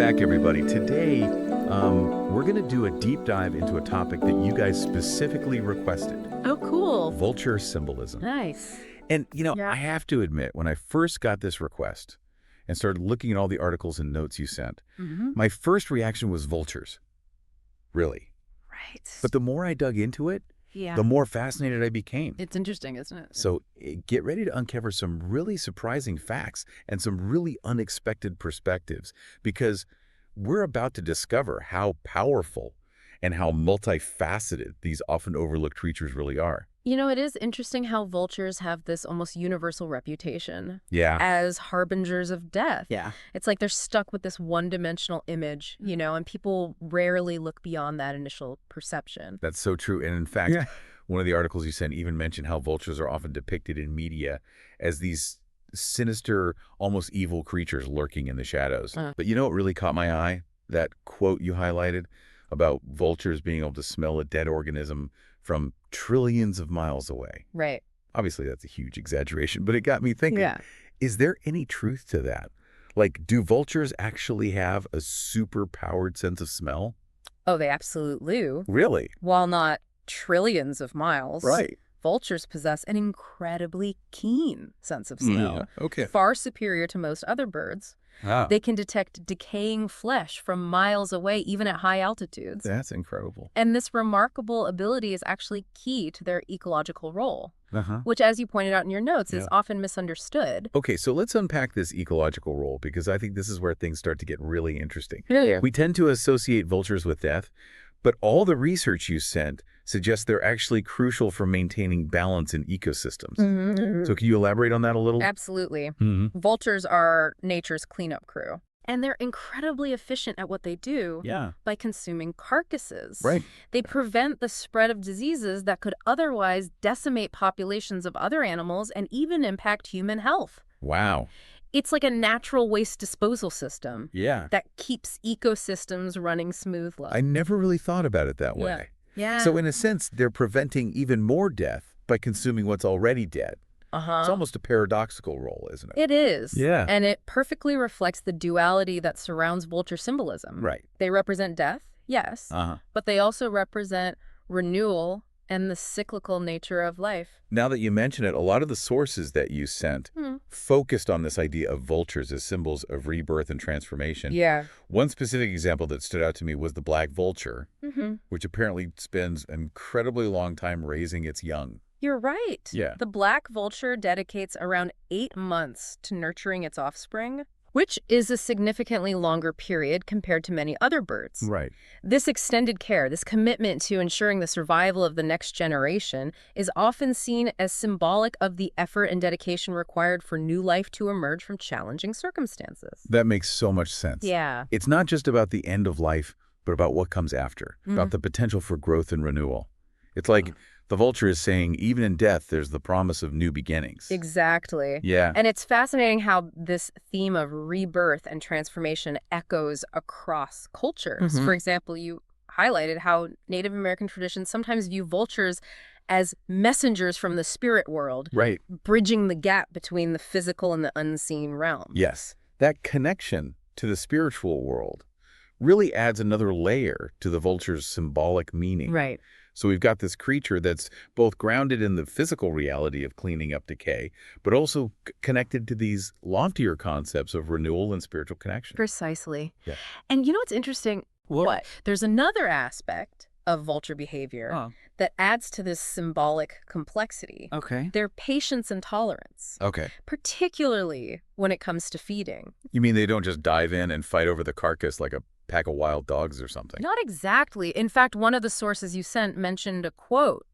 back, everybody. Today, we're going to do a deep dive into a topic that you guys specifically requested. Oh, cool. Vulture symbolism. Nice. And, Yeah. I have to admit, when I first got this request and started looking at all the articles and notes you sent, my first reaction was vultures. Really. Right. But the more I dug into it, the more fascinated I became. It's interesting, isn't it? So get ready to uncover some really surprising facts and some really unexpected perspectives, because we're about to discover how powerful and how multifaceted these often overlooked creatures really are. It is interesting how vultures have this almost universal reputation Yeah. as harbingers of death. Yeah. It's like they're stuck with this one-dimensional image, and people rarely look beyond that initial perception. That's so true. And in fact, one of the articles you sent even mentioned how vultures are often depicted in media as these sinister, almost evil creatures lurking in the shadows. But you know what really caught my eye? That quote you highlighted about vultures being able to smell a dead organism from trillions of miles away. Right. Obviously, that's a huge exaggeration, but it got me thinking, is there any truth to that? Like, do vultures actually have a super-powered sense of smell? Oh, they absolutely do. Really? While not trillions of miles. Right. Vultures possess an incredibly keen sense of smell. Okay. Far superior to most other birds. They can detect decaying flesh from miles away, even at high altitudes. That's incredible. And this remarkable ability is actually key to their ecological role, which, as you pointed out in your notes, is often misunderstood. Okay, so let's unpack this ecological role, because I think this is where things start to get really interesting. Yeah. We tend to associate vultures with death, but all the research you sent suggests they're actually crucial for maintaining balance in ecosystems. So can you elaborate on that a little? Absolutely. Vultures are nature's cleanup crew. And they're incredibly efficient at what they do by consuming carcasses. Right. They prevent the spread of diseases that could otherwise decimate populations of other animals and even impact human health. Wow. It's like a natural waste disposal system that keeps ecosystems running smoothly. I never really thought about it that way. Yeah. So in a sense, they're preventing even more death by consuming what's already dead. It's almost a paradoxical role, isn't it? It is. Yeah. And it perfectly reflects the duality that surrounds vulture symbolism. Right. They represent death, yes, but they also represent renewal and the cyclical nature of life. Now that you mention it, a lot of the sources that you sent focused on this idea of vultures as symbols of rebirth and transformation. Yeah. One specific example that stood out to me was the black vulture, which apparently spends an incredibly long time raising its young. You're right. Yeah. The black vulture dedicates around 8 months to nurturing its offspring, which is a significantly longer period compared to many other birds. Right. This extended care, this commitment to ensuring the survival of the next generation, is often seen as symbolic of the effort and dedication required for new life to emerge from challenging circumstances. That makes so much sense. Yeah. It's not just about the end of life, but about what comes after, about the potential for growth and renewal. It's like the vulture is saying, even in death, there's the promise of new beginnings. Exactly. Yeah. And it's fascinating how this theme of rebirth and transformation echoes across cultures. For example, you highlighted how Native American traditions sometimes view vultures as messengers from the spirit world, Right. bridging the gap between the physical and the unseen realm. Yes. That connection to the spiritual world really adds another layer to the vulture's symbolic meaning. Right. So we've got this creature that's both grounded in the physical reality of cleaning up decay, but also connected to these loftier concepts of renewal and spiritual connection. Precisely. Yeah. And what's interesting? What? There's another aspect of vulture behavior that adds to this symbolic complexity. Okay. Their patience and tolerance. Okay. Particularly when it comes to feeding. You mean they don't just dive in and fight over the carcass like a pack of wild dogs or something? Not exactly. In fact, one of the sources you sent mentioned a quote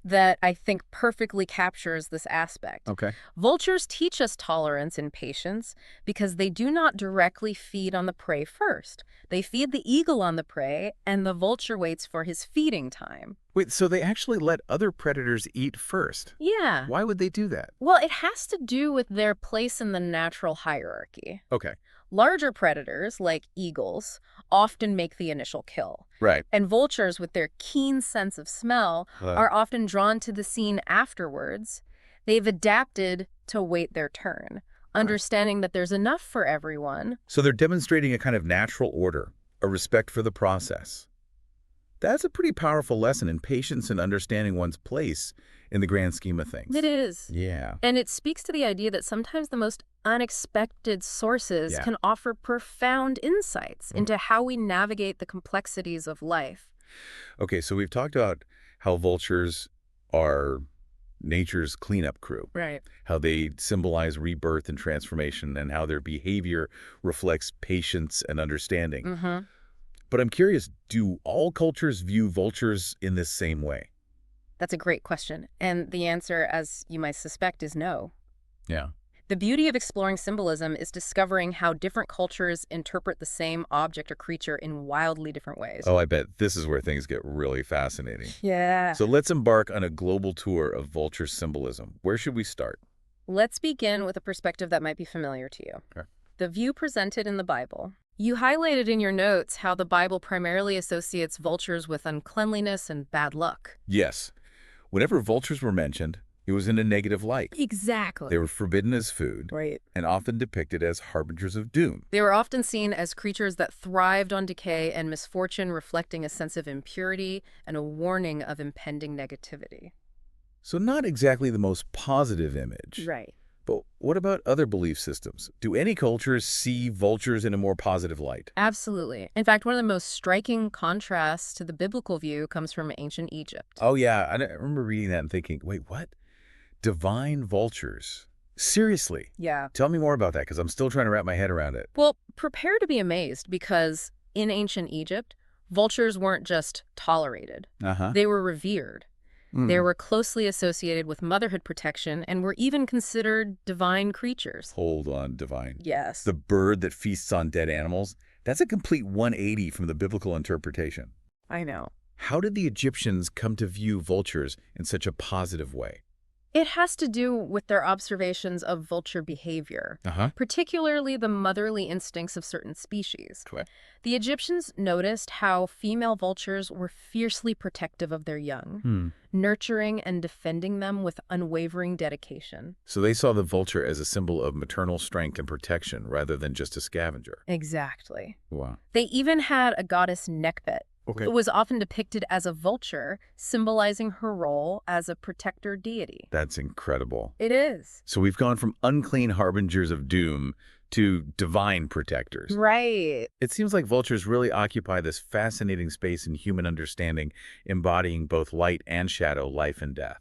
that I think perfectly captures this aspect. Okay. Vultures teach us tolerance and patience because they do not directly feed on the prey first. They feed the eagle on the prey, and the vulture waits for his feeding time. Wait, so they actually let other predators eat first? Yeah. Why would they do that? Well, it has to do with their place in the natural hierarchy. Okay. Larger predators, like eagles, often make the initial kill. Right. And vultures, with their keen sense of smell, are often drawn to the scene afterwards. They've adapted to wait their turn, understanding that there's enough for everyone. So they're demonstrating a kind of natural order, a respect for the process. That's a pretty powerful lesson in patience and understanding one's place in the grand scheme of things. It is. Yeah. And it speaks to the idea that sometimes the most unexpected sources can offer profound insights into how we navigate the complexities of life. Okay, so we've talked about how vultures are nature's cleanup crew. Right. How they symbolize rebirth and transformation, and how their behavior reflects patience and understanding. Mm-hmm. But I'm curious, do all cultures view vultures in this same way? That's a great question. And the answer, as you might suspect, is no. Yeah. The beauty of exploring symbolism is discovering how different cultures interpret the same object or creature in wildly different ways. Oh, I bet this is where things get really fascinating. Yeah. So let's embark on a global tour of vulture symbolism. Where should we start? Let's begin with a perspective that might be familiar to you. Okay. The view presented in the Bible. You highlighted in your notes how the Bible primarily associates vultures with uncleanliness and bad luck. Yes. Whenever vultures were mentioned, it was in a negative light. Exactly. They were forbidden as food, Right. and often depicted as harbingers of doom. They were often seen as creatures that thrived on decay and misfortune, reflecting a sense of impurity and a warning of impending negativity. So not exactly the most positive image. Right. But what about other belief systems? Do any cultures see vultures in a more positive light? Absolutely. In fact, one of the most striking contrasts to the biblical view comes from ancient Egypt. Oh, yeah. I remember reading that and thinking, wait, what? Divine vultures? Seriously? Yeah. Tell me more about that, because I'm still trying to wrap my head around it. Well, prepare to be amazed, because in ancient Egypt, vultures weren't just tolerated. Uh-huh. They were revered. Mm. They were closely associated with motherhood protection and were even considered divine creatures. Hold on, divine. Yes. The bird that feasts on dead animals? That's a complete 180 from the biblical interpretation. I know. How did the Egyptians come to view vultures in such a positive way? It has to do with their observations of vulture behavior, particularly the motherly instincts of certain species. Correct. The Egyptians noticed how female vultures were fiercely protective of their young, nurturing and defending them with unwavering dedication. So they saw the vulture as a symbol of maternal strength and protection rather than just a scavenger. Exactly. Wow. They even had a goddess Nekhbet. Okay. It was often depicted as a vulture, symbolizing her role as a protector deity. That's incredible. It is. So we've gone from unclean harbingers of doom to divine protectors. Right. It seems like vultures really occupy this fascinating space in human understanding, embodying both light and shadow, life and death.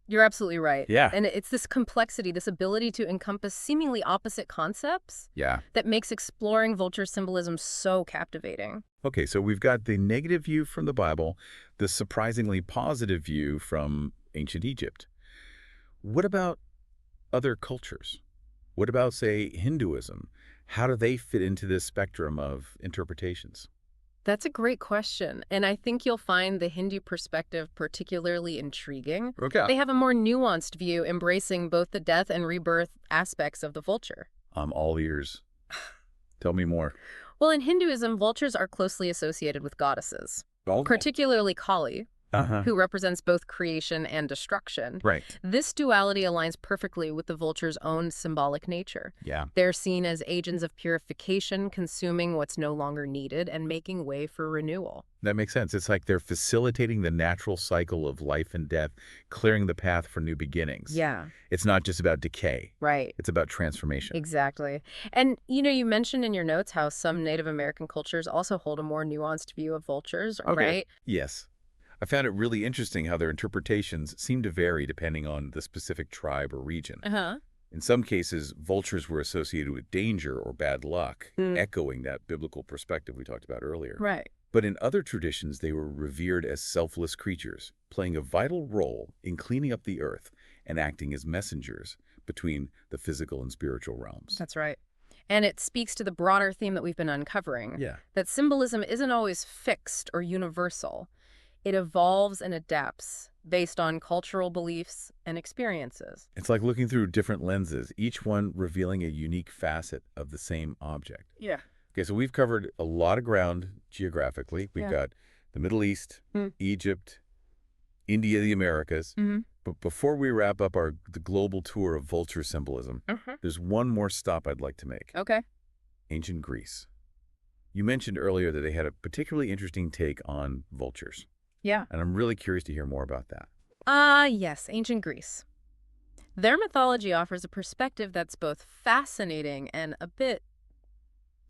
You're absolutely right. Yeah. And it's this complexity, this ability to encompass seemingly opposite concepts that makes exploring vulture symbolism so captivating. Okay, so we've got the negative view from the Bible, the surprisingly positive view from ancient Egypt. What about other cultures? What about, say, Hinduism? How do they fit into this spectrum of interpretations? That's a great question, and I think you'll find the Hindu perspective particularly intriguing. Okay. They have a more nuanced view, embracing both the death and rebirth aspects of the vulture. I'm all ears. Tell me more. Well, in Hinduism, vultures are closely associated with goddesses, particularly Kali, who represents both creation and destruction. Right. This duality aligns perfectly with the vulture's own symbolic nature. Yeah. They're seen as agents of purification, consuming what's no longer needed and making way for renewal. That makes sense. It's like they're facilitating the natural cycle of life and death, clearing the path for new beginnings. Yeah. It's not just about decay. Right. It's about transformation. Exactly. And, you mentioned in your notes how some Native American cultures also hold a more nuanced view of vultures, right? Yes. I found it really interesting how their interpretations seem to vary depending on the specific tribe or region. In some cases, vultures were associated with danger or bad luck, echoing that biblical perspective we talked about earlier. Right. But in other traditions, they were revered as selfless creatures, playing a vital role in cleaning up the earth and acting as messengers between the physical and spiritual realms. That's right. And it speaks to the broader theme that we've been uncovering, that symbolism isn't always fixed or universal. It evolves and adapts based on cultural beliefs and experiences. It's like looking through different lenses, each one revealing a unique facet of the same object. Yeah. Okay, so we've covered a lot of ground geographically. We've got the Middle East, Egypt, India, the Americas. But before we wrap up the global tour of vulture symbolism, there's one more stop I'd like to make. Okay. Ancient Greece. You mentioned earlier that they had a particularly interesting take on vultures. Yeah. And I'm really curious to hear more about that. Yes, ancient Greece. Their mythology offers a perspective that's both fascinating and a bit,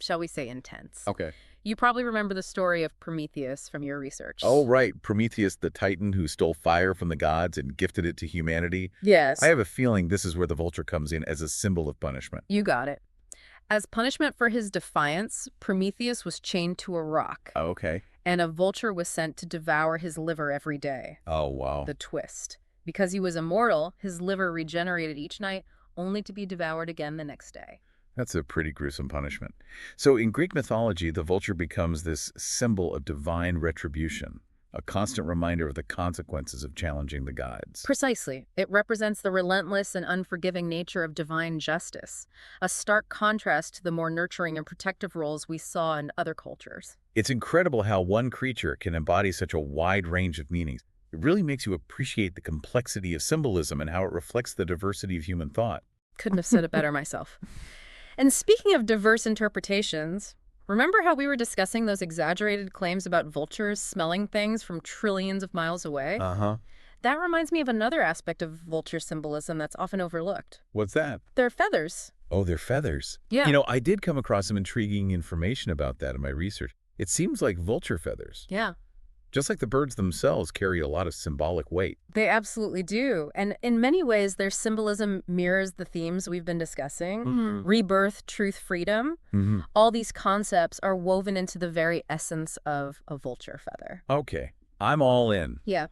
shall we say, intense. Okay. You probably remember the story of Prometheus from your research. Oh, right. Prometheus, the Titan who stole fire from the gods and gifted it to humanity. Yes. I have a feeling this is where the vulture comes in as a symbol of punishment. You got it. As punishment for his defiance, Prometheus was chained to a rock. Oh, okay. And a vulture was sent to devour his liver every day. Oh, wow. The twist. Because he was immortal, his liver regenerated each night, only to be devoured again the next day. That's a pretty gruesome punishment. So in Greek mythology, the vulture becomes this symbol of divine retribution, a constant reminder of the consequences of challenging the gods. Precisely. It represents the relentless and unforgiving nature of divine justice, a stark contrast to the more nurturing and protective roles we saw in other cultures. It's incredible how one creature can embody such a wide range of meanings. It really makes you appreciate the complexity of symbolism and how it reflects the diversity of human thought. Couldn't have said it better myself. And speaking of diverse interpretations, remember how we were discussing those exaggerated claims about vultures smelling things from trillions of miles away? Uh-huh. That reminds me of another aspect of vulture symbolism that's often overlooked. What's that? Their feathers. Oh, their feathers. Yeah. You know, I did come across some intriguing information about that in my research. It seems like vulture feathers, Yeah. just like the birds themselves, carry a lot of symbolic weight. They absolutely do. And in many ways, their symbolism mirrors the themes we've been discussing. Rebirth, truth, freedom. All these concepts are woven into the very essence of a vulture feather. Okay, I'm all in. Yeah.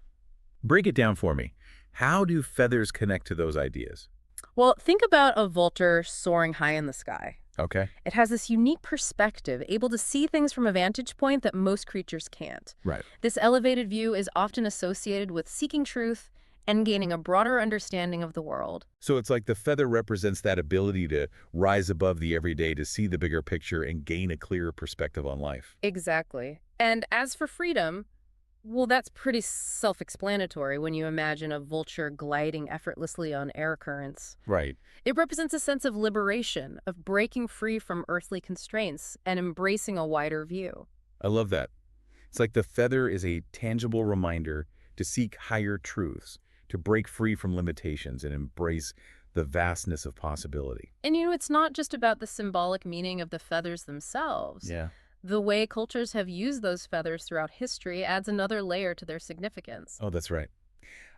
Break it down for me. How do feathers connect to those ideas? Well, think about a vulture soaring high in the sky. Okay. It has this unique perspective, able to see things from a vantage point that most creatures can't. Right. This elevated view is often associated with seeking truth and gaining a broader understanding of the world. So it's like the feather represents that ability to rise above the everyday, to see the bigger picture and gain a clearer perspective on life. Exactly. And as for freedom, well, that's pretty self-explanatory when you imagine a vulture gliding effortlessly on air currents. Right. It represents a sense of liberation, of breaking free from earthly constraints and embracing a wider view. I love that. It's like the feather is a tangible reminder to seek higher truths, to break free from limitations and embrace the vastness of possibility. And it's not just about the symbolic meaning of the feathers themselves. Yeah. The way cultures have used those feathers throughout history adds another layer to their significance. Oh, that's right.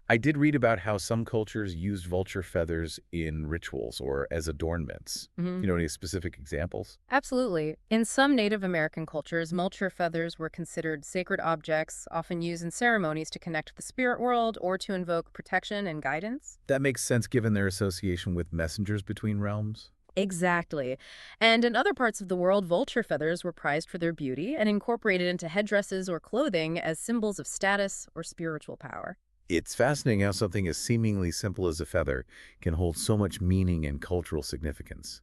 I did read about how some cultures used vulture feathers in rituals or as adornments. You know, any specific examples? Absolutely. In some Native American cultures, vulture feathers were considered sacred objects, often used in ceremonies to connect with the spirit world or to invoke protection and guidance. That makes sense given their association with messengers between realms. Exactly. And in other parts of the world, vulture feathers were prized for their beauty and incorporated into headdresses or clothing as symbols of status or spiritual power. It's fascinating how something as seemingly simple as a feather can hold so much meaning and cultural significance.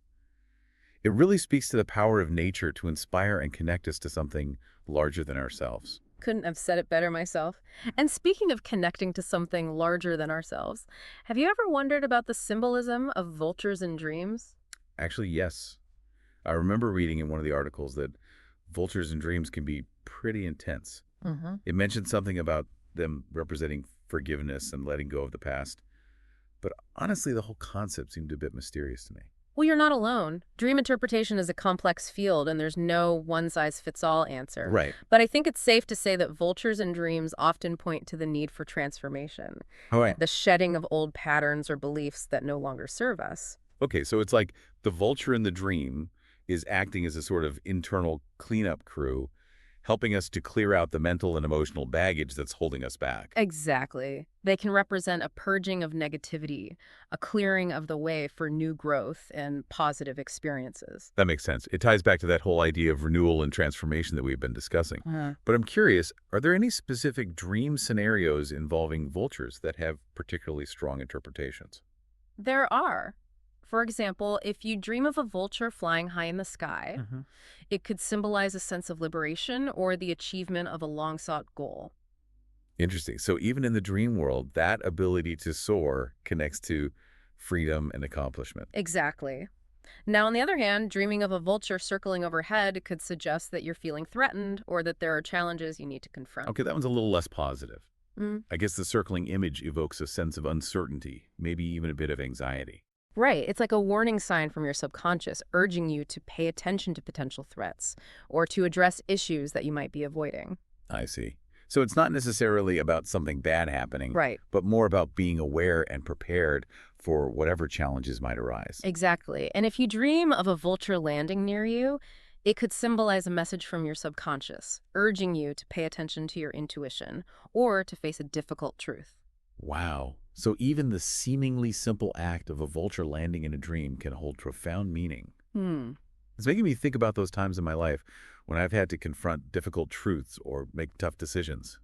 It really speaks to the power of nature to inspire and connect us to something larger than ourselves. Couldn't have said it better myself. And speaking of connecting to something larger than ourselves, have you ever wondered about the symbolism of vultures in dreams? Actually, yes. I remember reading in one of the articles that vultures in dreams can be pretty intense. It mentioned something about them representing forgiveness and letting go of the past. But honestly, the whole concept seemed a bit mysterious to me. Well, you're not alone. Dream interpretation is a complex field, and there's no one-size-fits-all answer. Right. But I think it's safe to say that vultures in dreams often point to the need for transformation, All right. the shedding of old patterns or beliefs that no longer serve us. Okay, so it's like the vulture in the dream is acting as a sort of internal cleanup crew, helping us to clear out the mental and emotional baggage that's holding us back. Exactly. They can represent a purging of negativity, a clearing of the way for new growth and positive experiences. That makes sense. It ties back to that whole idea of renewal and transformation that we've been discussing. But I'm curious, are there any specific dream scenarios involving vultures that have particularly strong interpretations? There are. For example, if you dream of a vulture flying high in the sky, it could symbolize a sense of liberation or the achievement of a long-sought goal. Interesting. So even in the dream world, that ability to soar connects to freedom and accomplishment. Exactly. Now, on the other hand, dreaming of a vulture circling overhead could suggest that you're feeling threatened or that there are challenges you need to confront. Okay, that one's a little less positive. Mm. I guess the circling image evokes a sense of uncertainty, maybe even a bit of anxiety. Right. It's like a warning sign from your subconscious, urging you to pay attention to potential threats or to address issues that you might be avoiding. I see. So it's not necessarily about something bad happening, Right. but more about being aware and prepared for whatever challenges might arise. Exactly. And if you dream of a vulture landing near you, it could symbolize a message from your subconscious, urging you to pay attention to your intuition or to face a difficult truth. Wow. So even the seemingly simple act of a vulture landing in a dream can hold profound meaning. Hmm. It's making me think about those times in my life when I've had to confront difficult truths or make tough decisions.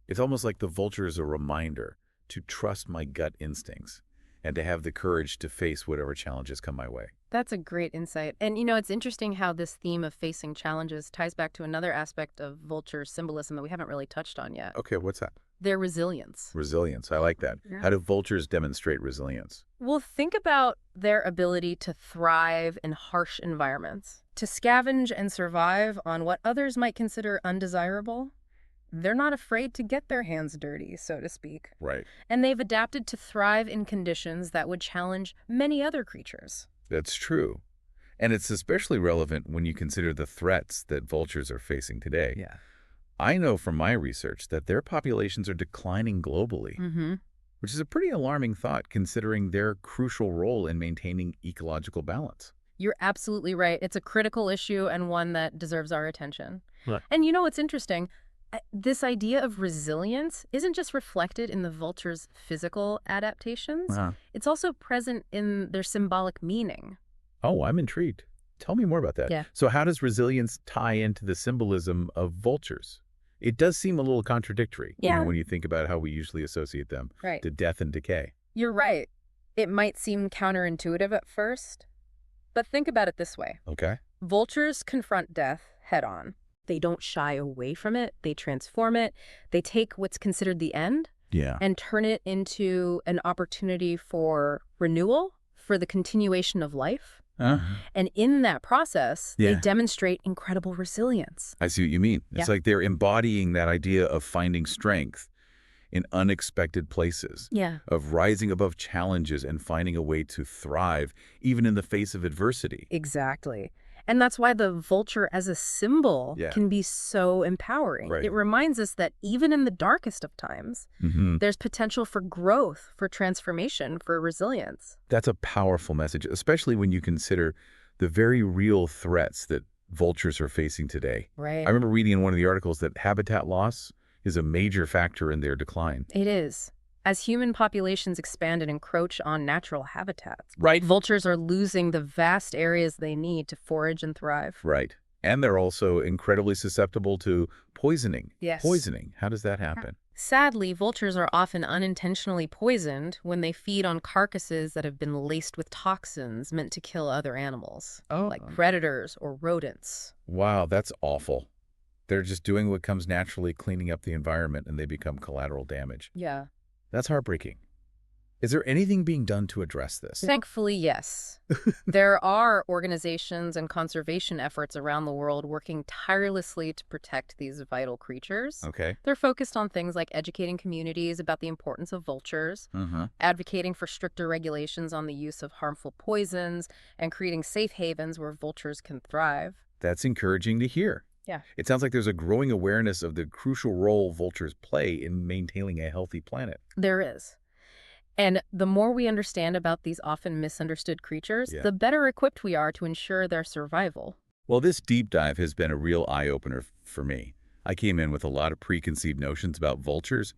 It's almost like the vulture is a reminder to trust my gut instincts and to have the courage to face whatever challenges come my way. That's a great insight. And, it's interesting how this theme of facing challenges ties back to another aspect of vulture symbolism that we haven't really touched on yet. Okay, what's that? Their resilience. Resilience. I like that. Yeah. How do vultures demonstrate resilience? Well, think about their ability to thrive in harsh environments, to scavenge and survive on what others might consider undesirable. They're not afraid to get their hands dirty, so to speak. Right. And they've adapted to thrive in conditions that would challenge many other creatures. That's true. And it's especially relevant when you consider the threats that vultures are facing today. Yeah. I know from my research that their populations are declining globally, Mm-hmm. which is a pretty alarming thought considering their crucial role in maintaining ecological balance. You're absolutely right. It's a critical issue and one that deserves our attention. Right. And what's interesting? This idea of resilience isn't just reflected in the vulture's physical adaptations. It's also present in their symbolic meaning. Oh, I'm intrigued. Tell me more about that. Yeah. So how does resilience tie into the symbolism of vultures? It does seem a little contradictory when you think about how we usually associate them Right. to death and decay. You're right. It might seem counterintuitive at first, but think about it this way. Okay. Vultures confront death head on. They don't shy away from it. They transform it. They take what's considered the end Yeah. and turn it into an opportunity for renewal, for the continuation of life. And in that process, they demonstrate incredible resilience. I see what you mean. It's like they're embodying that idea of finding strength in unexpected places, Yeah. of rising above challenges and finding a way to thrive even in the face of adversity. Exactly. And that's why the vulture as a symbol can be so empowering. Right. It reminds us that even in the darkest of times, there's potential for growth, for transformation, for resilience. That's a powerful message, especially when you consider the very real threats that vultures are facing today. Right. I remember reading in one of the articles that habitat loss is a major factor in their decline. It is. As human populations expand and encroach on natural habitats, Right. vultures are losing the vast areas they need to forage and thrive. Right. And they're also incredibly susceptible to poisoning. Yes. Poisoning. How does that happen? Sadly, vultures are often unintentionally poisoned when they feed on carcasses that have been laced with toxins meant to kill other animals, like predators or rodents. Wow, that's awful. They're just doing what comes naturally, cleaning up the environment, and they become collateral damage. Yeah. That's heartbreaking. Is there anything being done to address this? Thankfully, yes. There are organizations and conservation efforts around the world working tirelessly to protect these vital creatures. Okay. They're focused on things like educating communities about the importance of vultures, advocating for stricter regulations on the use of harmful poisons, and creating safe havens where vultures can thrive. That's encouraging to hear. Yeah. It sounds like there's a growing awareness of the crucial role vultures play in maintaining a healthy planet. There is. And the more we understand about these often misunderstood creatures, the better equipped we are to ensure their survival. Well, this deep dive has been a real eye-opener for me. I came in with a lot of preconceived notions about vultures,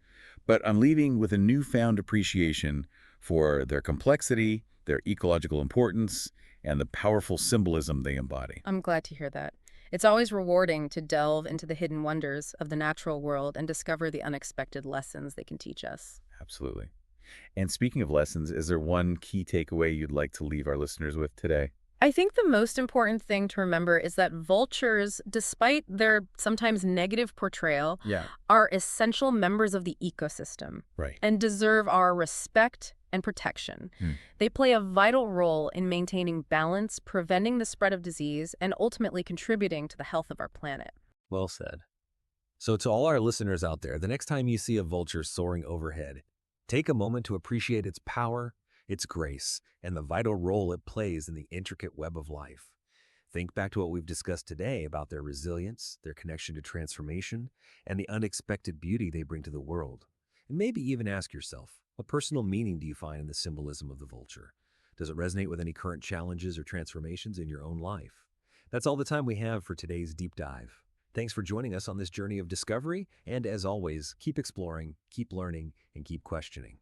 but I'm leaving with a newfound appreciation for their complexity, their ecological importance, and the powerful symbolism they embody. I'm glad to hear that. It's always rewarding to delve into the hidden wonders of the natural world and discover the unexpected lessons they can teach us. Absolutely. And speaking of lessons, is there one key takeaway you'd like to leave our listeners with today? I think the most important thing to remember is that vultures, despite their sometimes negative portrayal, Yeah. are essential members of the ecosystem Right. and deserve our respect and protection. Hmm. They play a vital role in maintaining balance, preventing the spread of disease, and ultimately contributing to the health of our planet. Well said. So to all our listeners out there, the next time you see a vulture soaring overhead, take a moment to appreciate its power, its grace, and the vital role it plays in the intricate web of life. Think back to what we've discussed today about their resilience, their connection to transformation, and the unexpected beauty they bring to the world. And maybe even ask yourself, what personal meaning do you find in the symbolism of the vulture? Does it resonate with any current challenges or transformations in your own life? That's all the time we have for today's deep dive. Thanks for joining us on this journey of discovery, and as always, keep exploring, keep learning, and keep questioning.